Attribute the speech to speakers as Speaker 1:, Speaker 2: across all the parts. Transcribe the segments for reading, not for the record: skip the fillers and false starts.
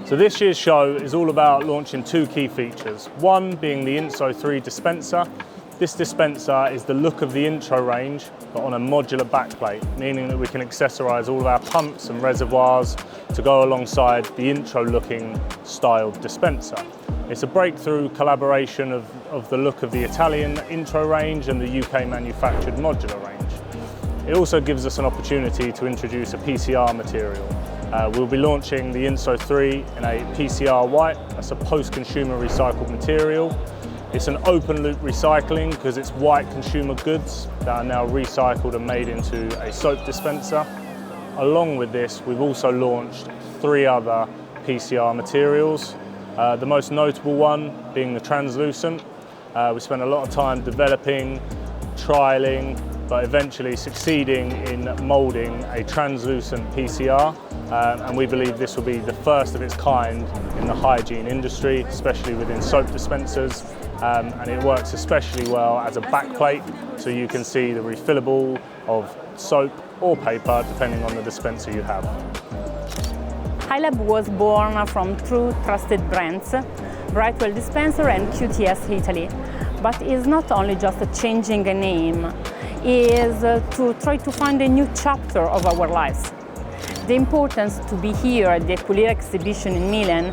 Speaker 1: So this year's show is all about launching two key features. One being the ISSA 3 dispenser. This dispenser is the look of the intro range, but on a modular backplate, meaning that we can accessorize all of our pumps and reservoirs to go alongside the intro looking styled dispenser. It's a breakthrough collaboration of the look of the Italian intro range and the UK manufactured modular range. It also gives us an opportunity to introduce a PCR material. We'll be launching the ISSA 3 in a PCR white. That's a post-consumer recycled material. It's an open loop recycling because it's white consumer goods that are now recycled and made into a soap dispenser. Along with this, we've also launched 3 other PCR materials. The most notable one being the translucent. We spent a lot of time developing, trialing, but eventually succeeding in moulding a translucent PCR. And we believe this will be the first of its kind in the hygiene industry, especially within soap dispensers. And it works especially well as a backplate, so you can see the refillable of soap or paper, depending on the dispenser you have.
Speaker 2: Hylab was born from two trusted brands, Brightwell Dispenser and QTS Italy. But it's not only just changing a name, it's to try to find a new chapter of our lives. The importance to be here at the Pulire exhibition in Milan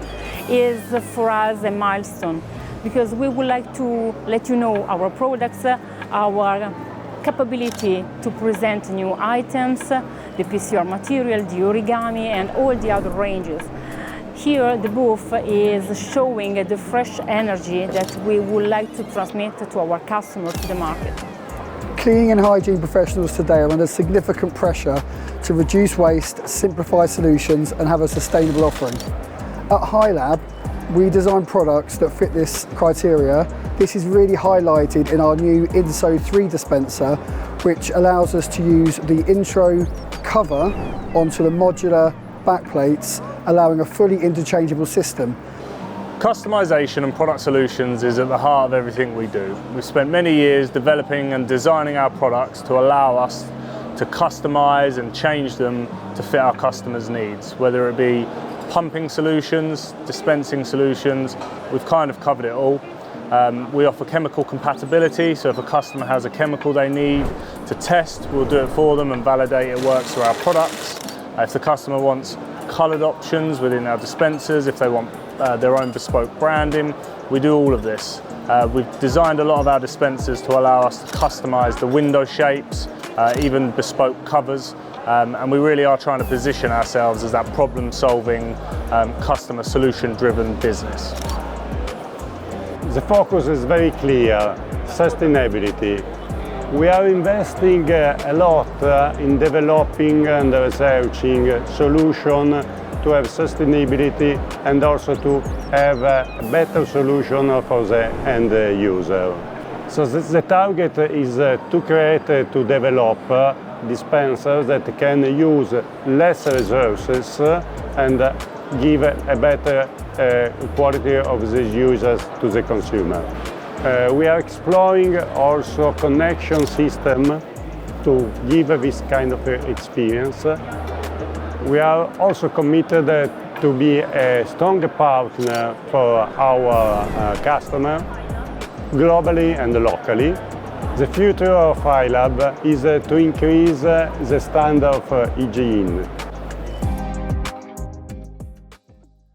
Speaker 2: is for us a milestone, because we would like to let you know our products, our capability to present new items, the PCR material, the origami, and all the other ranges. Here, the booth is showing the fresh energy that we would like to transmit to our customers, to the market.
Speaker 3: Cleaning and hygiene professionals today are under significant pressure to reduce waste, simplify solutions, and have a sustainable offering. At Hylab, we design products that fit this criteria. This is really highlighted in our new ISSA 3 dispenser, which allows us to use the intro cover onto the modular backplates, allowing a fully interchangeable system.
Speaker 1: Customization and product solutions is at the heart of everything we do. We've spent many years developing and designing our products to allow us to customize and change them to fit our customers' needs, whether it be pumping solutions, dispensing solutions. We've kind of covered it all. We offer chemical compatibility, so if a customer has a chemical they need to test, we'll do it for them and validate it works for our products. If the customer wants coloured options within our dispensers, if they want their own bespoke branding, we do all of this. We've designed a lot of our dispensers to allow us to customise the window shapes, even bespoke covers, and we really are trying to position ourselves as that problem-solving, customer solution-driven business.
Speaker 4: The focus is very clear: sustainability. We are investing a lot in developing and researching solutions to have sustainability and also to have a better solution for the end user. So the target is to create, to develop dispensers that can use less resources and give a better quality of the users to the consumer. We are exploring also connection system to give this kind of experience. We are also committed to be a strong partner for our customer, globally and locally. The future of Hylab is to increase the standard of hygiene.